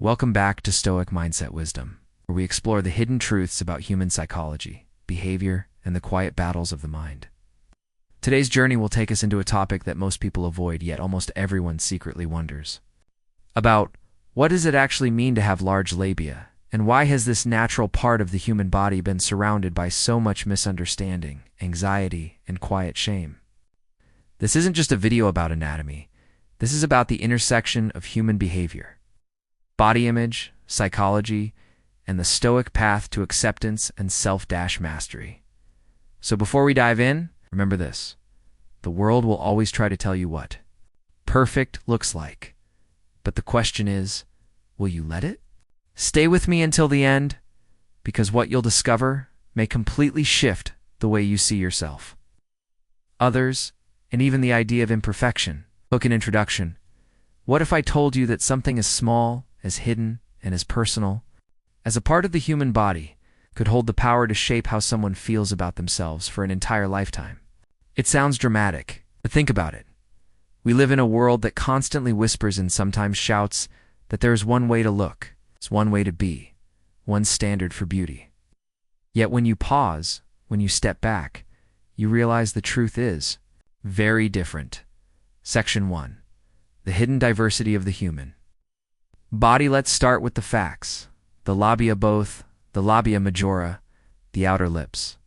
Welcome back to Stoic Mindset Wisdom, where we explore the hidden truths about human psychology, behavior, and the quiet battles of the mind. Today's journey will take us into a topic that most people avoid, yet almost everyone secretly wonders about: what does it actually mean to have large labia, and why has this natural part of the human body been surrounded by so much misunderstanding, anxiety, and quiet shame? This isn't just a video about anatomy. This is about the intersection of human behavior, body image, psychology, and the Stoic path to acceptance and self-mastery. So before we dive in, remember this: the world will always try to tell you what perfect looks like. But the question is, will you let it? Stay with me until the end, because what you'll discover may completely shift the way you see yourself, others, and even the idea of imperfection. Look, an introduction. What if I told you that something as small, as hidden, and as personal as a part of the human body could hold the power to shape how someone feels about themselves for an entire lifetime? It sounds dramatic, but think about it. We live in a world that constantly whispers and sometimes shouts that there is one way to look, it's one way to be, one standard for beauty. Yet when you pause, when you step back, you realize the truth is very different. Section 1. The hidden diversity of the human body. Let's start with the facts. The labia, both the labia majora, the outer lips,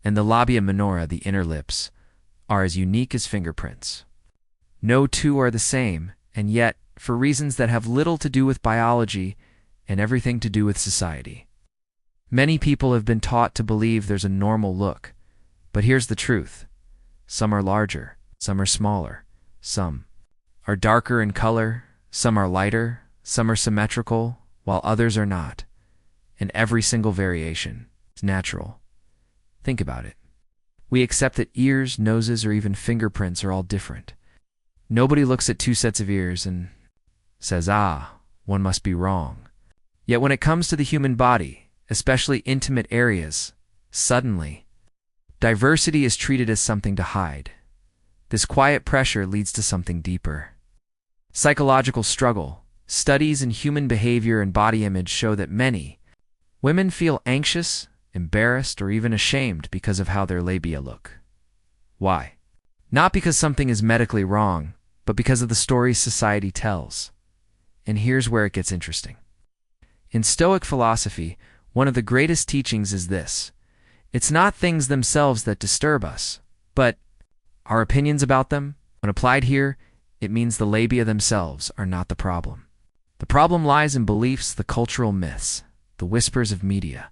and the labia minora, the inner lips, are as unique as fingerprints. No two are the same, and yet, for reasons that have little to do with biology and everything to do with society, many people have been taught to believe there's a normal look. But here's the truth. Some are larger, some are smaller, some are darker in color, some are lighter, some are symmetrical, while others are not. And every single variation is natural. Think about it. We accept that ears, noses, or even fingerprints are all different. Nobody looks at two sets of ears and says, one must be wrong. Yet when it comes to the human body, especially intimate areas, suddenly, diversity is treated as something to hide. This quiet pressure leads to something deeper. Psychological struggle. Studies in human behavior and body image show that many women feel anxious, embarrassed, or even ashamed because of how their labia look. Why? Not because something is medically wrong, but because of the stories society tells. And here's where it gets interesting. In Stoic philosophy, one of the greatest teachings is this: it's not things themselves that disturb us, but our opinions about them. When applied here, it means the labia themselves are not the problem. The problem lies in beliefs, the cultural myths, the whispers of media,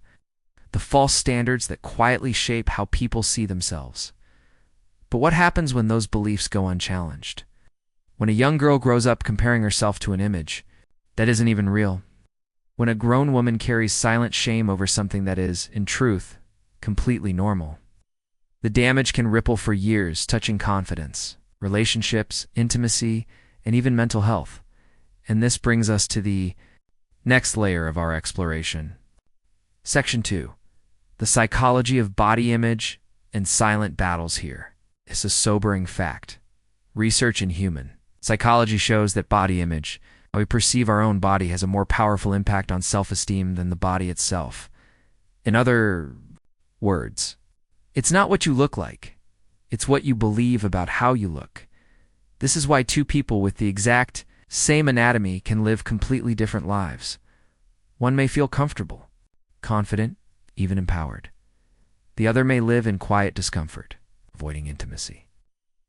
the false standards that quietly shape how people see themselves. But what happens when those beliefs go unchallenged? When a young girl grows up comparing herself to an image that isn't even real? When a grown woman carries silent shame over something that is, in truth, completely normal? The damage can ripple for years, touching confidence, relationships, intimacy, and even mental health. And this brings us to the next layer of our exploration. Section 2. The psychology of body image and silent battles. Here is a sobering fact. Research in human psychology shows that body image, how we perceive our own body, has a more powerful impact on self-esteem than the body itself. In other words, it's not what you look like, it's what you believe about how you look. This is why two people with the exact same anatomy can live completely different lives. One may feel comfortable, confident, even empowered. The other may live in quiet discomfort, avoiding intimacy,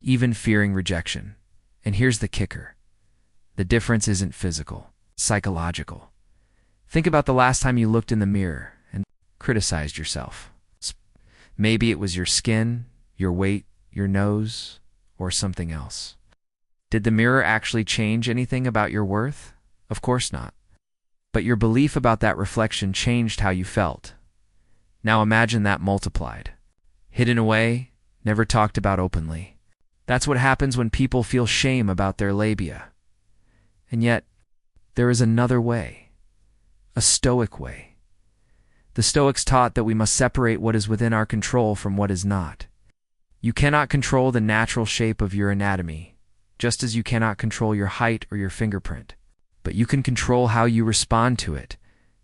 even fearing rejection. And here's the kicker. The difference isn't physical, it's psychological. Think about the last time you looked in the mirror and criticized yourself. Maybe it was your skin, your weight, your nose, or something else. Did the mirror actually change anything about your worth? Of course not. But your belief about that reflection changed how you felt. Now imagine that multiplied. Hidden away, never talked about openly. That's what happens when people feel shame about their labia. And yet, there is another way. A Stoic way. The Stoics taught that we must separate what is within our control from what is not. You cannot control the natural shape of your anatomy, just as you cannot control your height or your fingerprint. but you can control how you respond to it.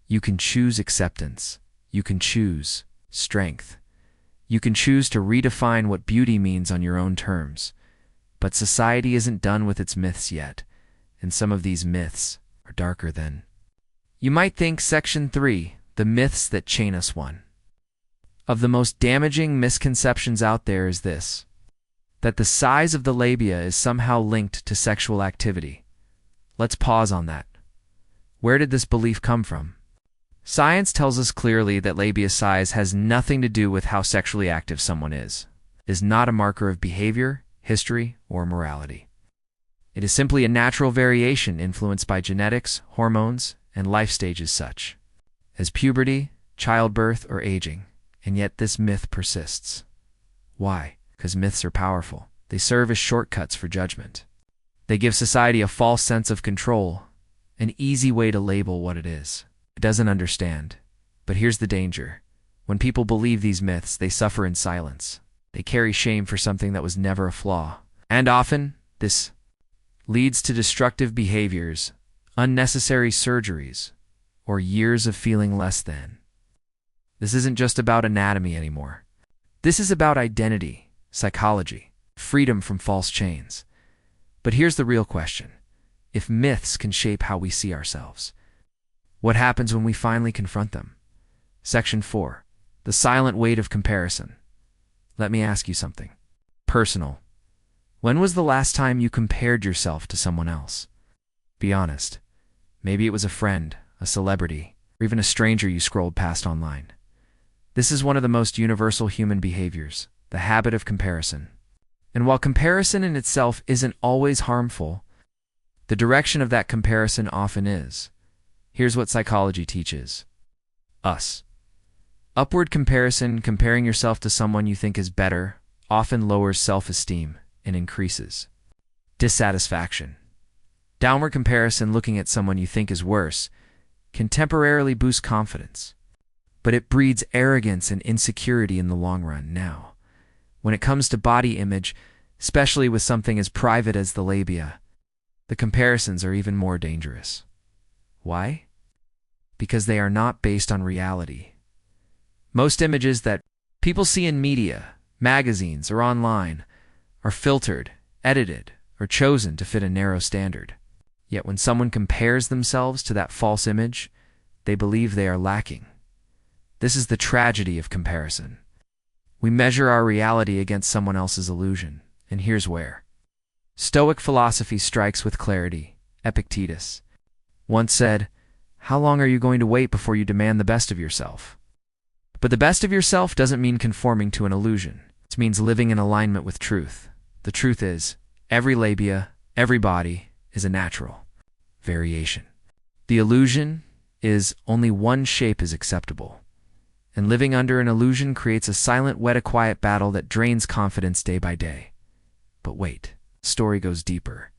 You can choose acceptance. You can choose strength. You can choose to redefine what beauty means on your own terms. But society isn't done with its myths yet, and some of these myths are darker than. You might think Section 3, the myths that chain us. One of the most damaging misconceptions out there is this: that the size of the labia is somehow linked to sexual activity. Let's pause on that. Where did this belief come from? Science tells us clearly that labia size has nothing to do with how sexually active someone is. It is not a marker of behavior, history, or morality. It is simply a natural variation influenced by genetics, hormones, and life stages such as puberty, childbirth, or aging. And yet this myth persists. Why? Because myths are powerful. They serve as shortcuts for judgment. They give society a false sense of control, an easy way to label what it is. It doesn't understand. But here's the danger. When people believe these myths, they suffer in silence. They carry shame for something that was never a flaw. And often, this leads to destructive behaviors, unnecessary surgeries, or years of feeling less than. This isn't just about anatomy anymore. This is about identity, psychology, freedom from false chains. But here's the real question. If myths can shape how we see ourselves, what happens when we finally confront them? Section 4. The silent weight of comparison. Let me ask you something personal. When was the last time you compared yourself to someone else? Be honest. Maybe it was a friend, a celebrity, or even a stranger you scrolled past online. This is one of the most universal human behaviors, the habit of comparison. And while comparison in itself isn't always harmful, the direction of that comparison often is. Here's what psychology teaches us. Upward comparison, comparing yourself to someone you think is better, often lowers self-esteem and increases dissatisfaction. Downward comparison, looking at someone you think is worse, can temporarily boost confidence, but it breeds arrogance and insecurity in the long run. Now, when it comes to body image, especially with something as private as the labia, the comparisons are even more dangerous. Why? Because they are not based on reality. Most images that people see in media, magazines, or online are filtered, edited, or chosen to fit a narrow standard. Yet when someone compares themselves to that false image, they believe they are lacking. This is the tragedy of comparison. We measure our reality against someone else's illusion, and here's where. Stoic philosophy strikes with clarity. Epictetus once said, "How long are you going to wait before you demand the best of yourself?" But the best of yourself doesn't mean conforming to an illusion. It means living in alignment with truth. The truth is, every labia, every body, is a natural variation. The illusion is only one shape is acceptable. And living under an illusion creates a silent, wet, quiet battle that drains confidence day by day. But wait, the story goes deeper.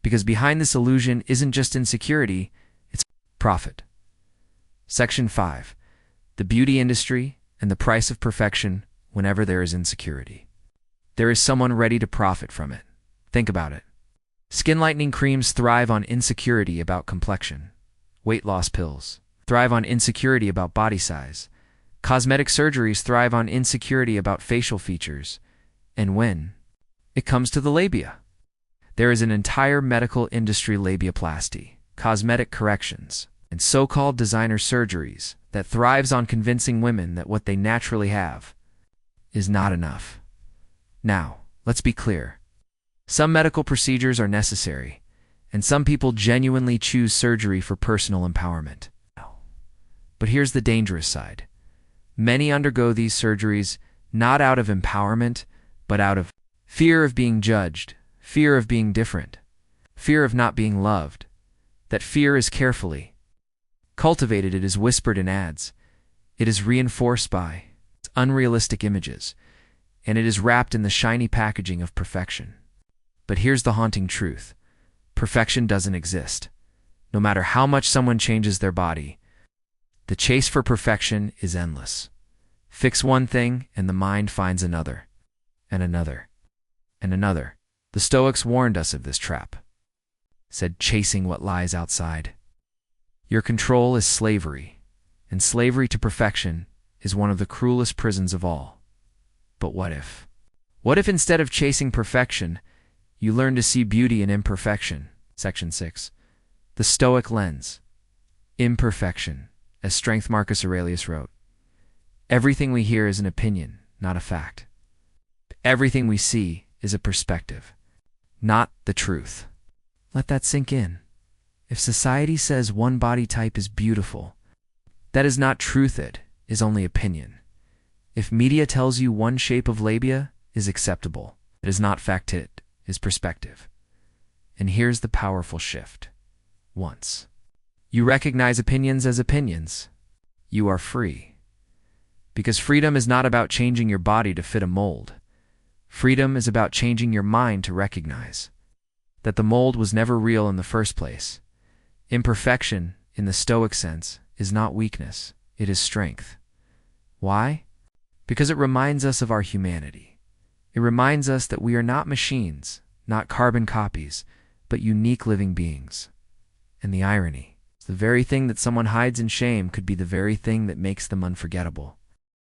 Because behind this illusion isn't just insecurity, it's profit. Section 5. The beauty industry and the price of perfection whenever there is insecurity. There is someone ready to profit from it. Think about it. Skin lightening creams thrive on insecurity about complexion. Weight loss pills thrive on insecurity about body size. Cosmetic surgeries thrive on insecurity about facial features. And when it comes to the labia, there is an entire medical industry: labiaplasty, cosmetic corrections, and so-called designer surgeries that thrives on convincing women that what they naturally have is not enough. Now, let's be clear. Some medical procedures are necessary, and some people genuinely choose surgery for personal empowerment. But here's the dangerous side. Many undergo these surgeries not out of empowerment, but out of fear of being judged, fear of being different, fear of not being loved. That fear is carefully cultivated. It is whispered in ads. It is reinforced by unrealistic images, and it is wrapped in the shiny packaging of perfection. But here's the haunting truth. Perfection doesn't exist. No matter how much someone changes their body, the chase for perfection is endless. Fix one thing, and the mind finds another, and another, and another. The Stoics warned us of this trap. said chasing what lies outside. Your control is slavery, and slavery to perfection is one of the cruelest prisons of all. But what if? What if instead of chasing perfection, you learn to see beauty in imperfection? Section 6. The Stoic Lens. Imperfection, as Strength Marcus Aurelius wrote. Everything we hear is an opinion, not a fact. Everything we see is a perspective, not the truth. Let that sink in. If society says one body type is beautiful, that is not truth, it is only opinion. If media tells you one shape of labia is acceptable, it is not fact, it is perspective. And here's the powerful shift. Once you recognize opinions as opinions, you are free. Because freedom is not about changing your body to fit a mold. Freedom is about changing your mind to recognize that the mold was never real in the first place. Imperfection, in the Stoic sense, is not weakness, it is strength. Why? Because it reminds us of our humanity. It reminds us that we are not machines, not carbon copies, but unique living beings. And the irony, the very thing that someone hides in shame could be the very thing that makes them unforgettable.